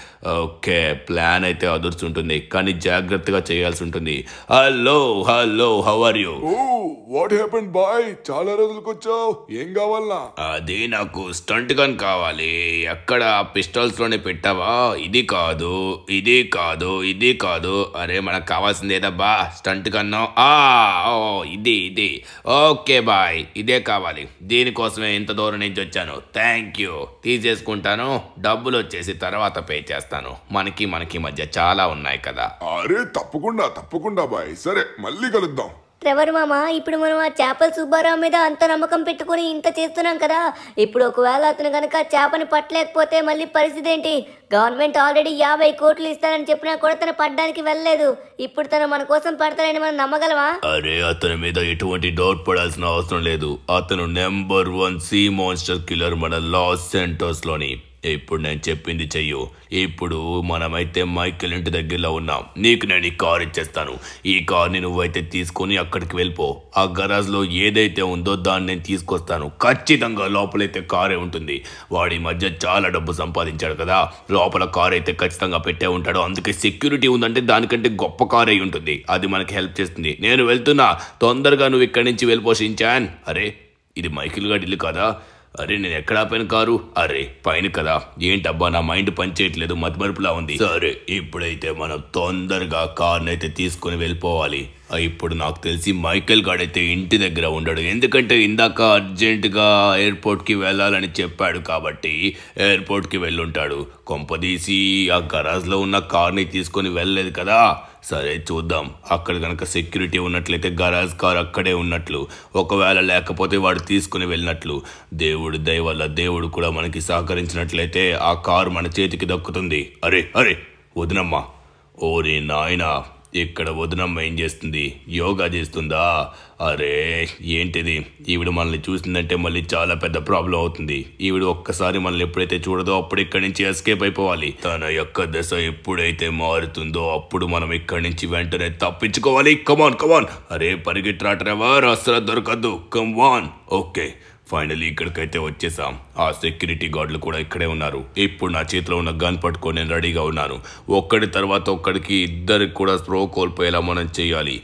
ఓకే, ప్లాన్ అయితే అదుర్చుంటుంది, కానీ జాగ్రత్తగా చేయాల్సి ఉంటుంది. Hello hello, how are you? What happened boy? చాలా రోజులకు వచ్చావు, ఏం కావాలనా? అది నాకు స్టంట్ గన్ కావాలి. ఎక్కడ పిస్టల్స్ లోనే పెట్టావా? ఇది కాదు, ఇది కాదు, ఇది కాదు. అరే మనకు కావాల్సింది ఏదబ్బా? Stunt gun. ఇది ఇది. ఓకే బాయ్, ఇదే కావాలి. దీనికోసమే ఇంత దూరం నుంచి వచ్చాను. Thank you. తీసేసుకుంటాను, డబ్బులు వచ్చేసి తర్వాత పే చేస్తాను. మనకి మధ్య చాలా ఉన్నాయి కదా. అరే తప్పకుండా బాయ్. సరే మళ్ళీ కలుద్దాం. ట్రెవర్ మామ, ఇప్పుడు మనం ఆ చేపల సుబ్బారావు మీద అంత నమ్మకం పెట్టుకుని ఇంత చేస్తున్నాం కదా. ఇప్పుడు ఒకవేళ అతను కనుక చేపని పట్టలేకపోతే మళ్ళీ పరిస్థితి ఏంటి? గవర్నమెంట్ ఆల్రెడీ 50 కోట్లు ఇస్తానని చెప్పినా కూడా తను పడ్డానికి వెళ్ళలేదు. ఇప్పుడు తను మన కోసం పడతానని మనం నమ్మగలమా? అరే అతని మీద ఎటువంటి డౌట్ పడాల్సిన అవసరం లేదు. అతను నెంబర్ 1 సీ మాన్స్టర్ కిల్లర్ మన లాస్ సెంటోస్ లోని. ఇప్పుడు నేను చెప్పింది చెయ్యు. ఇప్పుడు మనమైతే మైకేల్ ఇంటి దగ్గరలో ఉన్నాం. నీకు నేను ఈ కార్ ఇచ్చేస్తాను. ఈ కార్ని నువ్వైతే తీసుకొని అక్కడికి వెళ్ళిపో. ఆ గరాజ్ లో ఏదైతే ఉందో దాన్ని నేను తీసుకొస్తాను. ఖచ్చితంగా లోపలైతే కారే ఉంటుంది. వాడి మధ్య చాలా డబ్బు సంపాదించాడు కదా, లోపల కార్ అయితే ఖచ్చితంగా పెట్టే ఉంటాడు. అందుకే సెక్యూరిటీ ఉందంటే దానికంటే గొప్ప కార్ అయి ఉంటుంది. అది మనకి హెల్ప్ చేస్తుంది. నేను వెళ్తున్నా, తొందరగా నువ్వు ఇక్కడి నుంచి వెళ్ళిపోషించాన్. అరే ఇది మైకిల్ గారి ఇల్లు కదా. అరే నేను ఎక్కడ ఆపాను కారు? అరే పైన కదా. ఏంటబ్బా నా మైండ్ పనిచేయట్లేదు, మతిమరుపులా ఉంది. సరే ఇప్పుడైతే మనం తొందరగా కార్ని అయితే తీసుకుని వెళ్ళిపోవాలి. ఇప్పుడు నాకు తెలిసి మైకేల్ గాడైతే ఇంటి దగ్గర ఉండడు, ఎందుకంటే ఇందాక అర్జెంటుగా ఎయిర్పోర్ట్కి వెళ్ళాలని చెప్పాడు కాబట్టి ఎయిర్పోర్ట్కి వెళ్ళుంటాడు. కొంపదీసి ఆ గరాజ్లో ఉన్న కార్ని తీసుకొని వెళ్ళలేదు కదా. సరే చూద్దాం, అక్కడ కనుక సెక్యూరిటీ ఉన్నట్లయితే గరాజ్ కార్ అక్కడే ఉన్నట్లు, ఒకవేళ లేకపోతే వాడు తీసుకుని వెళ్ళినట్లు. దేవుడు దయ వల్ల దేవుడు కూడా మనకి సహకరించినట్లయితే ఆ కారు మన చేతికి దక్కుతుంది. అరే అరే వదినమ్మా, ఓరే నాయనా, ఇక్కడ వదినమ్మ ఏం చేస్తుంది? యోగా చేస్తుందా? అరే ఏంటిది? ఈవిడ మనల్ని చూసిందంటే మళ్ళీ చాలా పెద్ద ప్రాబ్లం అవుతుంది. ఈవిడ ఒక్కసారి మనల్ని ఎప్పుడైతే చూడదో అప్పుడు ఇక్కడి నుంచి ఎస్కేప్ అయిపోవాలి. తన యొక్క దశ ఎప్పుడైతే మారుతుందో అప్పుడు మనం ఇక్కడి నుంచి వెంటనే తప్పించుకోవాలి. కమాన్ కమాన్. అరే పరిగెట్రా ట్రెవర్, అసలు దొరకద్దు. కమాన్. ఓకే ఫైనలీ ఇక్కడికైతే వచ్చేసాం. ఆ సెక్యూరిటీ గార్డులు కూడా ఇక్కడే ఉన్నారు. ఇప్పుడు నా చేతిలో ఉన్న గన్ పట్టుకొని నేను రెడీగా ఉన్నాను. ఒక్కడి తర్వాత ఒక్కడికి ఇద్దరికి కూడా స్ప్రో కోల్పోయేలా మనం చేయాలి.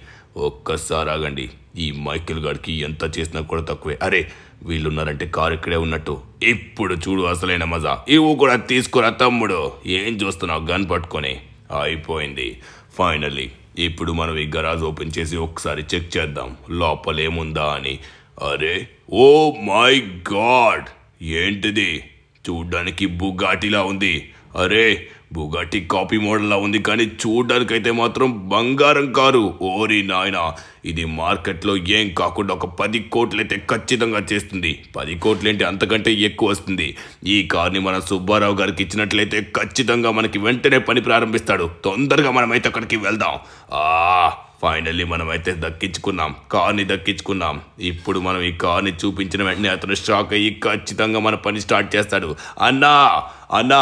ఒక్కసారి ఆగండి, ఈ మైకేల్ గారికి ఎంత చేసినా కూడా తక్కువే. అరే వీళ్ళున్నారంటే కారు ఇక్కడే ఉన్నట్టు. ఇప్పుడు చూడు అసలైన మజా. ఇవి కూడా తీసుకురా తమ్ముడు. ఏం చూస్తున్నావు గన్ పట్టుకొని? అయిపోయింది. ఫైనలీ ఇప్పుడు మనం ఈ గరాజ్ ఓపెన్ చేసి ఒకసారి చెక్ చేద్దాం లోపల ఏముందా అని. అరే ఓ మై గాడ్, ఏంటిది? చూడ్డానికి బుగాటిలా ఉంది. అరే బుగాటి కాపీ మోడల్లా ఉంది, కానీ చూడ్డానికైతే మాత్రం బంగారం కారు. ఓరి నాయనా, ఇది మార్కెట్లో ఏం కాకుండా ఒక 10 కోట్లయితే ఖచ్చితంగా చేస్తుంది. 10 కోట్లేంటి, అంతకంటే ఎక్కువ వస్తుంది. ఈ కార్ని మన సుబ్బారావు గారికి ఇచ్చినట్లయితే ఖచ్చితంగా మనకి వెంటనే పని ప్రారంభిస్తాడు. తొందరగా మనమైతే అక్కడికి వెళ్దాం. ఫైనల్లీ మనమైతే కార్ని దక్కించుకున్నాం. ఇప్పుడు మనం ఈ కార్ని చూపించిన వెంటనే అతను షాక్ అయ్యి ఖచ్చితంగా మన పని స్టార్ట్ చేస్తాడు. అన్నా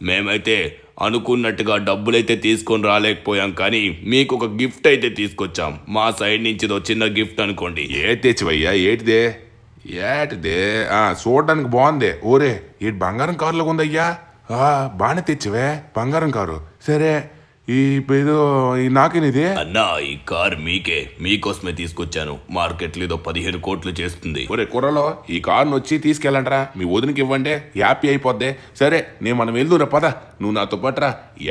మేమైతే అనుకున్నట్టుగా డబ్బులైతే తీసుకొని రాలేకపోయాం, కానీ మీకు ఒక గిఫ్ట్ అయితే తీసుకొచ్చాం. మా సైడ్ నుంచి ఇదో చిన్న గిఫ్ట్ అనుకోండి. ఏ తెచ్చివయ్యా? ఏటిదే? చూడడానికి బాగుంది. ఓరే ఏటి బంగారం కారులో ఉందయ్యా? బాగానే తెచ్చివే బంగారం కారు. సరే ఏదో నాకేనిది అన్నా, ఈ కార్ మీకోసమే తీసుకొచ్చాను. మార్కెట్లో ఏదో 15 కోట్లు చేస్తుంది. ఒరే కుర్రలో, ఈ కారును వచ్చి తీసుకెళ్ళండిరా, మీ వదినకి ఇవ్వండి, హ్యాపీ అయిపోద్ది. సరే మనం వెళ్దురా, పద. నువ్వు నాతో పట్రా.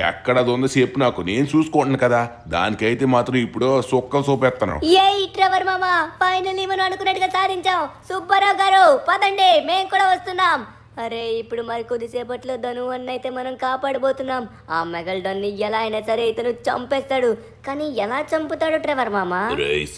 ఎక్కడది ఉందో చెప్పు నాకు, నేను చూసుకుంటాను కదా. దానికైతే మాత్రం ఇప్పుడు సొక్కలు చూపేస్తాను. ట్రెవర్ మామ, ఫైనల్లీ మనం అనుకున్నట్టుగా సాధించాం. సుబ్బారావు గారు పదండి, మేము కూడా వస్తున్నాం. అరే ఇప్పుడు మరి కొద్దిసేపట్లో ధను అన్న అయితే మనం కాపాడబోతున్నాం. ఆ మెగల్డన్ని ఎలా అయినా సరే ఇతను చంపేస్తాడు. కానీ ఎలా చంపుతాడు ట్రెవర్ మామా?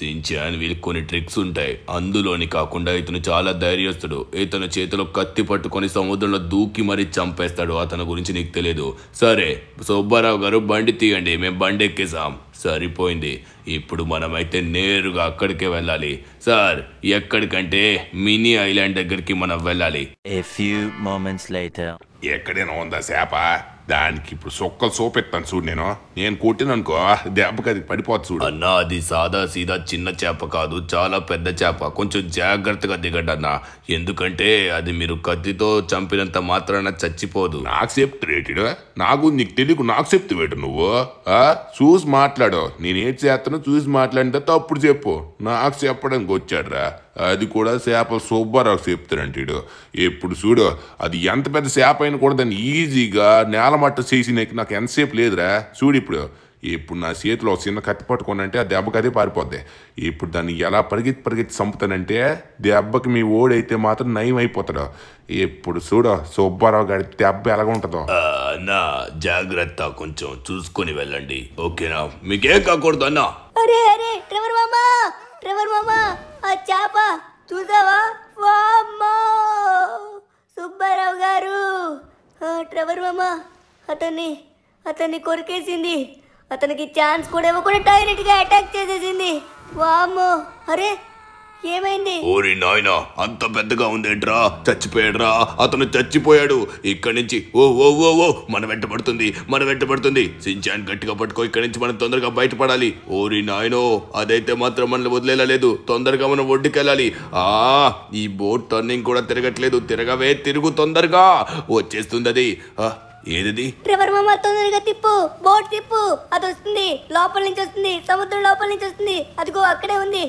సించాన్ వీళ్ళకి కొన్ని ట్రిక్స్ ఉంటాయి. అందులోని కాకుండా ఇతను చాలా ధైర్యస్తుడు. ఇతను చేతిలో కత్తి పట్టుకొని సముద్రంలో దూకి మరీ చంపేస్తాడు. అతని గురించి నీకు తెలియదు. సరే సుబ్బారావు గారు బండి తీయండి, మేము బండి ఎక్కేసాం. సరిపోయింది. ఇప్పుడు మనమైతే నేరుగా అక్కడికే వెళ్ళాలి. సార్ ఎక్కడికంటే మినీ ఐలాండ్ దగ్గరికి మనం వెళ్ళాలి. A few moments later. ఎక్కడైనా ఉందా చేప? దానికి ఇప్పుడు సొక్కలు సోపెత్తాను చూడు. నేను కొట్టిననుకో దెబ్బకి అది పడిపోతుంది చూడు. అన్నా అది సాదా సీదా చిన్న చేప కాదు, చాలా పెద్ద చేప. కొంచెం జాగ్రత్తగా దిగండి అన్న, ఎందుకంటే అది మీరు కత్తితో చంపినంత మాత్రాన చచ్చిపోదు. నాకు చెప్తాడు నీకు తెలియకు నాకు చెప్తావేటు నువ్వు చూసి మాట్లాడు. నేనేం చేస్తానో చూసి మాట్లాడిన తర్వాత అప్పుడు చెప్పు. నాకు చెప్పడానికి వచ్చాడురా, అది కూడా చేప సుబ్బారావు చెప్తాడంటాడు. ఎప్పుడు చూడు అది ఎంత పెద్ద చేప అయినా కూడా దాన్ని ఈజీగా నేలమట్ట చేసి నాకు ఎంతసేపు లేదురా. చూడు ఇప్పుడు నా చేతిలో చిన్న కత్తి పట్టుకోనంటే ఆ దెబ్బకి అదే పారిపోద్ది. ఇప్పుడు దాన్ని ఎలా పరిగెత్తి చంపుతానంటే దెబ్బకి మీ ఓడైతే మాత్రం నయం అయిపోతాడు. ఇప్పుడు చూడు సుబ్బారావు గారి దెబ్బ ఎలాగ ఉంటుందో. అన్నా జాగ్రత్త, కొంచెం చూసుకొని వెళ్ళండి ఓకేనా? మీకేం కాకూడదు అన్నా. అరే అరే ట్రెవర్ మామా ఆ చేప చూసావా? వామ్మో సుబ్బారావు గారు, ట్రెవర్ మామా అతన్ని కొరికేసింది. అతనికి ఛాన్స్ కూడా ఇవ్వకుండా డైరెక్ట్గా అటాక్ చేసేసింది. వామ్మో అరే ఏమైంది? ఓరి నాయనా అంత పెద్దగా ఉందేంట్రా? చచ్చిపోయాడురా, అతను చచ్చిపోయాడు. ఇక్కడి నుంచి ఓ ఓ ఓ ఓ మన వెంటబడుతుంది. సించాన్ గట్టిగా పట్టుకో, ఇక్కడి నుంచి మనం తొందరగా బయటపడాలి. ఓరి నాయనో అదైతే మాత్రం మనల్ని వదిలేలేదు. తొందరగా మనం ఒడ్డుకెళ్ళాలి. ఈ బోట్ టర్నింగ్ కూడా తిరగట్లేదు. తిరుగు తొందరగా. వచ్చేస్తుంది అది. ఏది? ట్రెవర్ మామా తొందరగా తిప్పు, బోట్ తిప్పు. అది వస్తుంది, లోపల నుంచి వస్తుంది, సముద్రం లోపల నుంచి వస్తుంది. అదిగో అక్కడే ఉంది.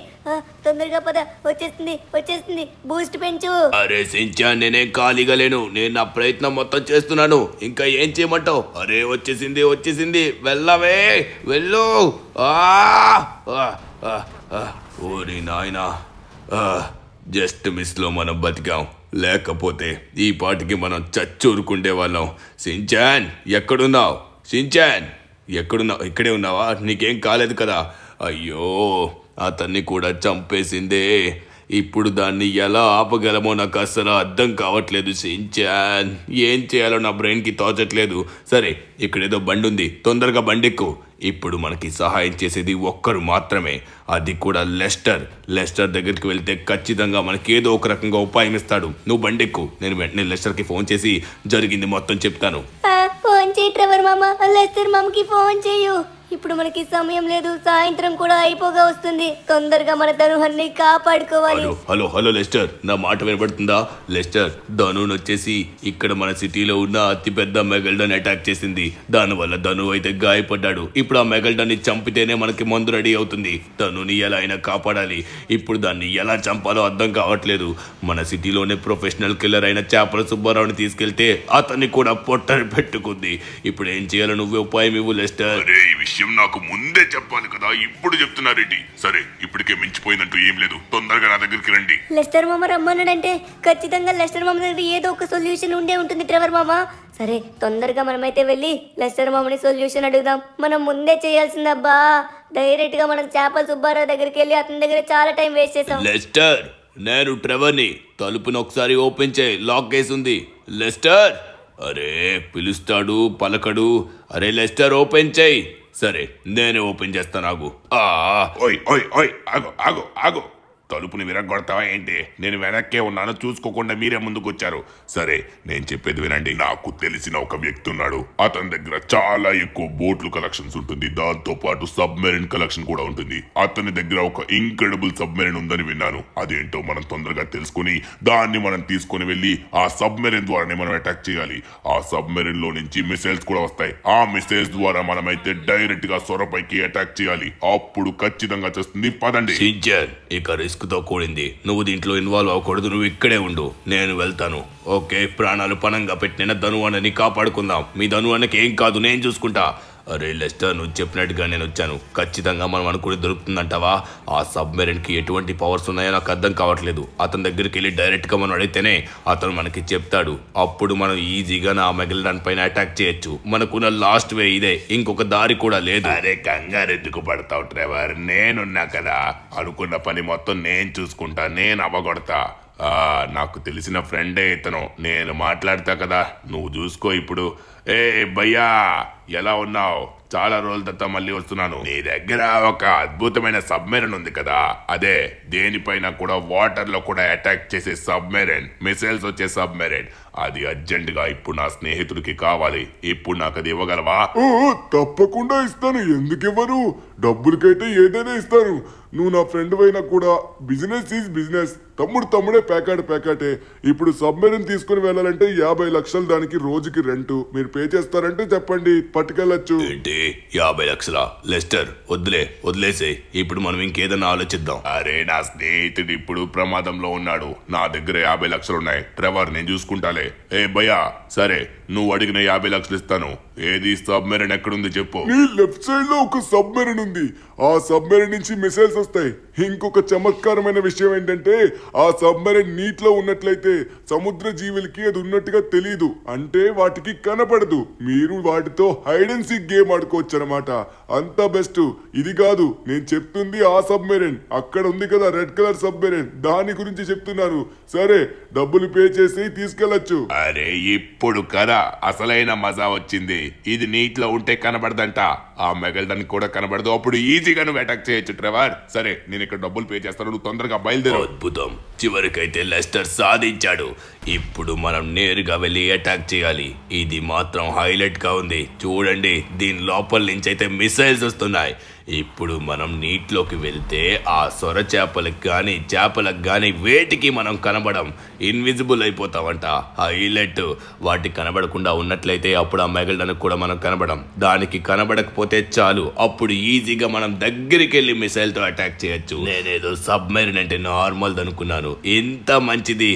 తొందరగా పద, వచ్చేస్తుంది. బూస్ట్ పెంచు. అరే సించాన్ నేనేం ఖాళీగా లేను. నేను నా ప్రయత్నం మొత్తం చేస్తున్నాను. ఇంకా ఏం చేయమంటావు? అరే వచ్చేసింది. వెళ్ళవే వెళ్ళు. ఓరి నాయనా జస్ట్ మిస్లో మనం బతికాం. లేకపోతే ఈ పాటికి మనం చచ్చూరుకుండే వాళ్ళం. సించాన్ ఎక్కడున్నావు? ఇక్కడే ఉన్నావా? నీకేం కాలేదు కదా? అయ్యో అతన్ని కూడా చంపేసిందే. ఇప్పుడు దాన్ని ఎలా ఆపగలమో నాకు అసలు అర్థం కావట్లేదు సించాన్. ఏం చేయాలో నా బ్రెయిన్కి తోచట్లేదు. సరే ఇక్కడేదో బండి ఉంది, తొందరగా బండెక్కు. ఇప్పుడు మనకి సహాయం చేసేది ఒక్కరు మాత్రమే, అది కూడా లెస్టర్ దగ్గరికి వెళ్తే ఖచ్చితంగా మనకి ఏదో ఒక రకంగా ఉపాయం ఇస్తాడు. నువ్వు బండెక్కు, నేను వెంటనే లెస్టర్కి ఫోన్ చేసి జరిగింది మొత్తం చెప్తాను. ఫోన్ చేయి ట్రెవర్ మామా, లెస్టర్ మామకి ఫోన్ చేయు. ఇప్పుడు మనకి సమయం లేదు, సాయంత్రం కూడా అయిపోగా వస్తుంది. తొందరగా మన ధనుహన్ని కాపాడుకోవాలి. హలో లెస్టర్, నా మాట వినబడుతుందా? లెస్టర్ ధనుని వచ్చేసి ఇక్కడ మన సిటీలో ఉన్న అతిపెద్ద మెగల్డన్ అటాక్ చేసింది. దానివల్ల ధను అయితే గాయపడ్డాడు. ఇప్పుడు ఆ మెగల్డన్ ని చంపితేనే మనకి మందు రెడీ అవుతుంది. ధనుని ఎలా అయినా కాపాడాలి. ఇప్పుడు దాన్ని ఎలా చంపాలో అర్థం కావట్లేదు. మన సిటీలోనే ప్రొఫెషనల్ కిల్లర్ అయిన చేపల సుబ్బారావుని తీసుకెళ్తే అతన్ని కూడా పొట్టని పెట్టుకుంది. ఇప్పుడు ఏం చేయాలో నువ్వే ఉపాయం ఇవ్వు లెస్టర్. నాకు ముందే చెప్పాలి కదా, ఇప్పుడు చెప్తున్నారేంటి? సరే ఇప్పటికే మించిపోయిందంటూ ఏం లేదు, తొందరగా నా దగ్గరికి రండి. లెస్టర్ మామ రమ్మన్నాడంటే ఖచ్చితంగా లెస్టర్ మామ దగ్గర ఏదో ఒక సొల్యూషన్ ఉండే ఉంటుంది ట్రెవర్ మామ. సరే తొందరగా మనమైతే వెళ్ళి లెస్టర్ మామని సొల్యూషన్ అడుగుదాం. మనం ముందే చేయాల్సిందబ్బా. డైరెక్ట్ గా మనం చేపల సుబ్బారావు దగ్గరికి వెళ్ళి అతని దగ్గర చాలా టైం వేస్ట్ చేసాం. లెస్టర్ నేను ట్రెవర్ని, తలుపును ఒకసారి ఓపెన్ చేయి, లాక్ కేసు ఉంది. లెస్టర్ అరే పిలుస్తాడు పలకడు. అరే లెస్టర్ ఓపెన్ చేయి. సరే నేనే ఓపెన్ చేస్తాను, ఆగు. ఆగు తలుపుని విరగొడతావా ఏంటి? నేను వెనక్కే ఉన్నాను, చూసుకోకుండా మీరే ముందుకు వచ్చారు. సరే నేను చెప్పేది వినండి. నాకు తెలిసిన ఒక వ్యక్తి ఉన్నాడు. అతని దగ్గర చాలా ఎక్కువ బోట్లు కలెక్షన్స్ ఉంటుంది, దాంతో పాటు సబ్మెరైన్ కలెక్షన్ కూడా ఉంటుంది. అతని దగ్గర ఒక ఇంక్రెడిబుల్ సబ్మెరైన్ ఉందని విన్నాను. అదేంటో మనం తొందరగా తెలుసుకుని దాన్ని మనం తీసుకుని వెళ్ళి ఆ సబ్మెరైన్ ద్వారానే మనం అటాక్ చేయాలి. ఆ సబ్మెరైన్ లో నుంచి మిసైల్స్ కూడా వస్తాయి. ఆ మిసైల్స్ ద్వారా మనమైతే డైరెక్ట్ గా సొరపైకి అటాక్ చేయాలి. అప్పుడు ఖచ్చితంగా చేస్తుంది. పదండి. ఇక రిస్క్ తో కూడింది. నువ్వు దీంట్లో ఇన్వాల్వ్ అవ్వకూడదు. నువ్వు ఇక్కడే ఉండు, నేను వెళ్తాను. ఓకే ప్రాణాలు పణంగా పెట్టిన ధను అన్నని కాపాడుకుందాం. మీ ధను అన్నకి ఏం కాదు, నేను చూసుకుంటా. అరే లెస్టర్, నువ్వు చెప్పినట్టుగా నేను వచ్చాను. ఖచ్చితంగా మనం అనుకుని దొరుకుతుందంటావా? ఆ సబ్మెరైన్కి ఎటువంటి పవర్స్ ఉన్నాయో నాకు అర్థం కావట్లేదు. అతని దగ్గరికి వెళ్ళి డైరెక్ట్గా మనం అడిగితేనే అతను మనకి చెప్తాడు. అప్పుడు మనం ఈజీగా నా మెగల్డాన్ పైన అటాక్ చేయొచ్చు. మనకున్న లాస్ట్ వే ఇదే, ఇంకొక దారి కూడా లేదు. అరే కంగారు ఎందుకు పడతావు ట్రెవర్, నేనున్నా కదా. అనుకున్న పని మొత్తం నేను చూసుకుంటా, నేను అవ్వగొడతా. నాకు తెలిసిన ఫ్రెండే ఇతను, నేను మాట్లాడతా కదా, నువ్వు చూసుకో ఇప్పుడు. ఏ భయ్యా, ఎలా ఉన్నావు? చాలా రోజుల తర్వాత మళ్ళీ వస్తున్నాను. నీ దగ్గర ఒక అద్భుతమైన సబ్మెరైన్ ఉంది కదా, అదే దేనిపైన కూడా వాటర్ లో కూడా అటాక్ చేసే సబ్మెరైన్, మిసైల్స్ వచ్చే సబ్మెరైన్. అది అర్జెంట్ గా ఇప్పుడు నా స్నేహితుడికి కావాలి. ఇప్పుడు నాకు అది ఇవ్వగలవా? తప్పకుండా ఇస్తాను, ఎందుకు ఇవ్వను? డబ్బులకైతే ఏదైనా ఇస్తాను. నువ్వు నా ఫ్రెండ్ అయినా కూడా బిజినెస్ ఈజ్ బిజినెస్. తమ్ముడే ప్యాకాటే. ఇప్పుడు సబ్మెరైన్ తీసుకుని వెళ్ళాలంటే 50 లక్షలు దానికి రోజుకి రెంటు. మీరు పే చేస్తారంటే చెప్పండి, పట్టుకెళ్ళచ్చు. ఏంటి 50 లక్షలా? లెస్టర్ వదిలేసే. ఇప్పుడు మనం ఇంకేదైనా ఆలోచిద్దాం. అరే నా స్నేహితుడు ఇప్పుడు ప్రమాదంలో ఉన్నాడు. నా దగ్గర 50 లక్షలు ఉన్నాయి. ట్రెవర్, నేను చూసుకుంటాలే. ఏ భయ్యా, సరే నువ్వు అడిగిన 50 లక్షలు ఇస్తాను. ఏది సబ్మెరైన్ ఎక్కడుంది చెప్పు. నీ లెఫ్ట్ సైడ్ లో ఒక సబ్మెరైన్ ఉంది. ఆ సబ్మెరైన్ నుంచి మిసైల్స్ వస్తాయి. ఇంకొక చమత్కారమైన విషయం ఏంటంటే, ఆ సబ్మెరైన్ నీటిలో ఉన్నట్లయితే సముద్ర జీవులకి అది ఉన్నట్టుగా తెలియదు, అంటే వాటికి కనపడదు. మీరు వాటితో హైడ్ అండ్ సీక్ గేమ్ ఆడుకోవచ్చు అనమాట. అంతా బెస్ట్. ఇది కాదు నేను చెప్తుంది, ఆ సబ్మెరైన్ అక్కడ ఉంది కదా, రెడ్ కలర్ సబ్మెరైన్, దాని గురించి చెప్తున్నాను. సరే, డబ్బులు పే చేసి తీసుకెళ్లొచ్చు. అరే ఇప్పుడు కదా అసలైన మజా వచ్చింది. ఇది నీటిలో ఉంటే కనబడదంట, ఆ మెగల్డాన్ కూడా కనబడదు. అప్పుడు ఈజీగా నువ్వు అటాక్ చేయొచ్చు ట్రెవర్. సరే, నేను ఇక్కడ డబ్బులు పే చేస్తాను, నువ్వు తొందరగా బయలుదేరు. అద్భుతం, చివరికైతే లెస్టర్ సాధించాడు. ఇప్పుడు మనం నేరుగా వెళ్ళి అటాక్ చేయాలి. ఇది మాత్రం హైలైట్ గా ఉంది. చూడండి, దీని లోపల నుంచి అయితే మిసైల్స్ వస్తున్నాయి. ఇప్పుడు మనం నీటిలోకి వెళ్తే ఆ సొర చేపలకు కానీ వేటికి మనం కనబడం, ఇన్విజిబుల్ అయిపోతామంట. హైలైట్, వాటికి కనబడకుండా ఉన్నట్లయితే అప్పుడు ఆ మెగల్డాన్ కూడా మనం కనబడం. దానికి కనబడకపోతే చాలు, అప్పుడు ఈజీగా మనం దగ్గరికి వెళ్ళి మిసైల్ తో అటాక్ చేయొచ్చు. నేనేదో సబ్మెరైన్ అంటే నార్మల్ అనుకున్నాను, ఇంత మంచిది.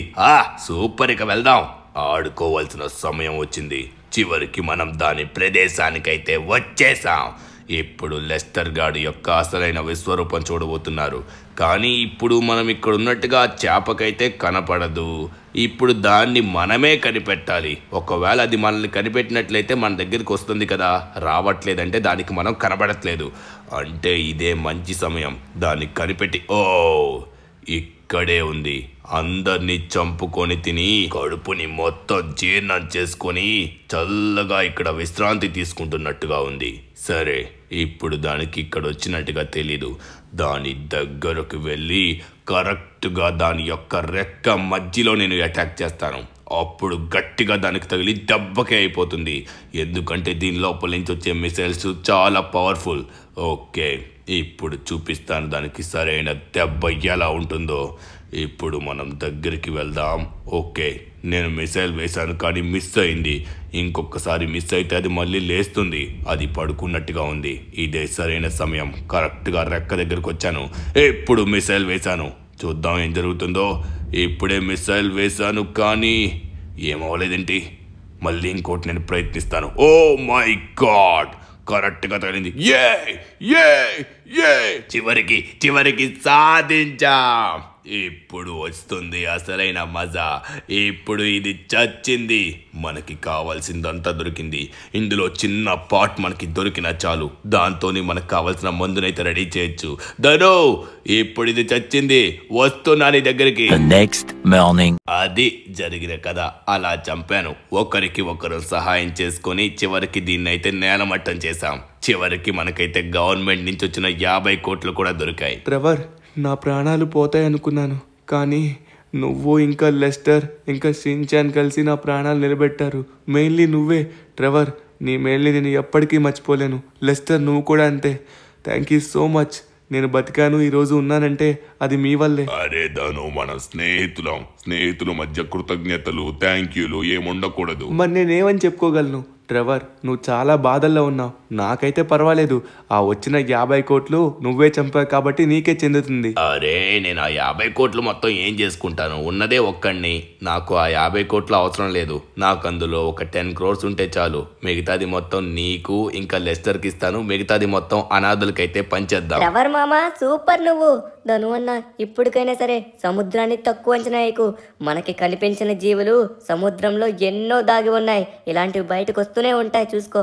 సూపర్, ఇక వెళ్దాం. ఆడుకోవాల్సిన సమయం వచ్చింది. చివరికి మనం దాని ప్రదేశానికైతే వచ్చేసాం. ఇప్పుడు లెస్టర్ గాడి యొక్క అసలైన విశ్వరూపం చూడబోతున్నారు. కానీ ఇప్పుడు మనం ఇక్కడ ఉన్నట్టుగా చేపకైతే కనపడదు. ఇప్పుడు దాన్ని మనమే కనిపెట్టాలి. ఒకవేళ అది మనల్ని కనిపెట్టినట్లయితే మన దగ్గరికి వస్తుంది కదా, రావట్లేదంటే దానికి మనం కనబడట్లేదు. అంటే ఇదే మంచి సమయం దాన్ని కనిపెట్టి. ఇక్కడే ఉంది. అందరినీ చంపుకొని తిని కడుపుని మొత్తం జీర్ణం చేసుకొని చల్లగా ఇక్కడ విశ్రాంతి తీసుకుంటున్నట్టుగా ఉంది. సరే, ఇప్పుడు దానికి ఇక్కడ వచ్చినట్టుగా తెలీదు. దాని దగ్గరకు వెళ్ళి కరెక్ట్గా దాని యొక్క రెక్క మధ్యలో నేను అటాక్ చేస్తాను. అప్పుడు గట్టిగా దానికి తగిలి దెబ్బకే అయిపోతుంది. ఎందుకంటే దీని లోపల నుంచి వచ్చే మిసైల్స్ చాలా పవర్ఫుల్. ఓకే, ఇప్పుడు చూపిస్తాను దానికి సరైన దెబ్బ ఎలా ఉంటుందో. ఇప్పుడు మనం దగ్గరికి వెళ్దాం. ఓకే, నేను మిసైల్ వేశాను కానీ మిస్ అయింది. ఇంకొకసారి మిస్ అయితే అది మళ్ళీ లేస్తుంది. అది పడుకున్నట్టుగా ఉంది. ఇదే సరైన సమయం. కరెక్ట్గా రెక్క దగ్గరకు వచ్చాను. ఇప్పుడు మిసైల్ వేశాను. చూద్దాం ఏం జరుగుతుందో. ఇప్పుడే మిసైల్ వేశాను కానీ ఏమవలేదేంటి. మళ్ళీ ఇంకోటి నేను ప్రయత్నిస్తాను. ఓ మై గాడ్, కరెక్ట్గా తగిలింది. చివరికి సాధించాం. ఇప్పుడు వస్తుంది అసలైన మజా. ఇప్పుడు ఇది చచ్చింది. మనకి కావాల్సిందంతా దొరికింది. ఇందులో చిన్న పాట్ మనకి దొరికినా చాలు, దాంతోని మనకు కావాల్సిన మందునైతే రెడీ చేయొచ్చు. ధను, ఇప్పుడు ఇది చచ్చింది. వస్తున్నా నీ దగ్గరికి. అది జరిగిన కథ. అలా చంపాను. ఒకరికి ఒకరు సహాయం చేసుకొని చివరికి దీన్నైతే నేలమట్టం చేశాం. చివరికి మనకైతే గవర్నమెంట్ నుంచి వచ్చిన 50 కోట్లు కూడా దొరికాయి. ట్రెవర్, నా ప్రాణాలు పోతాయి అనుకున్నాను, కానీ నువ్వు ఇంకా లెస్టర్ ఇంకా షిన్చాన్ కలిసి నా ప్రాణాలు నిలబెట్టారు. మెయిన్లీ నువ్వే ట్రెవర్. నీ మెయిన్లీ నేను ఎప్పటికీ మర్చిపోలేను. లెస్టర్, నువ్వు కూడా అంతే. Thank you so much. నేను బతికాను, ఈరోజు ఉన్నానంటే అది మీ వల్లే. అరే ధను, మన స్నేహితుల మధ్య కృతజ్ఞతలు, థ్యాంక్ యూలు ఏముండకూడదు. మరి నేనేమని చెప్పుకోగలను? ట్రెవర్, నువ్వు చాలా బాధల్లో ఉన్నావు. నాకైతే పర్వాలేదు. ఆ వచ్చిన 50 కోట్లు నువ్వే చంపావు కాబట్టి నీకే చెందుతుంది. అరే నేను ఆ 50 కోట్లు మొత్తం ఏం చేసుకుంటాను? ఉన్నదే ఒక్కడిని. నాకు ఆ 50 కోట్లు అవసరం లేదు. నాకు అందులో ఒక 10 crores ఉంటే చాలు. మిగతాది మొత్తం నీకు ఇంకా లెస్టర్కి ఇస్తాను. మిగతాది మొత్తం అనాథులకైతే పంచేద్దాం. ట్రెవర్ మామ సూపర్ నువ్వు. ధను అన్న ఇప్పటికైనా సరే సముద్రాన్ని తక్కువ అంచనా వేయకు. మనకి కనిపించిన జీవులు సముద్రంలో ఎన్నో దాగి ఉన్నాయి. ఇలాంటివి బయటకు వస్తూనే ఉంటాయి, చూసుకో.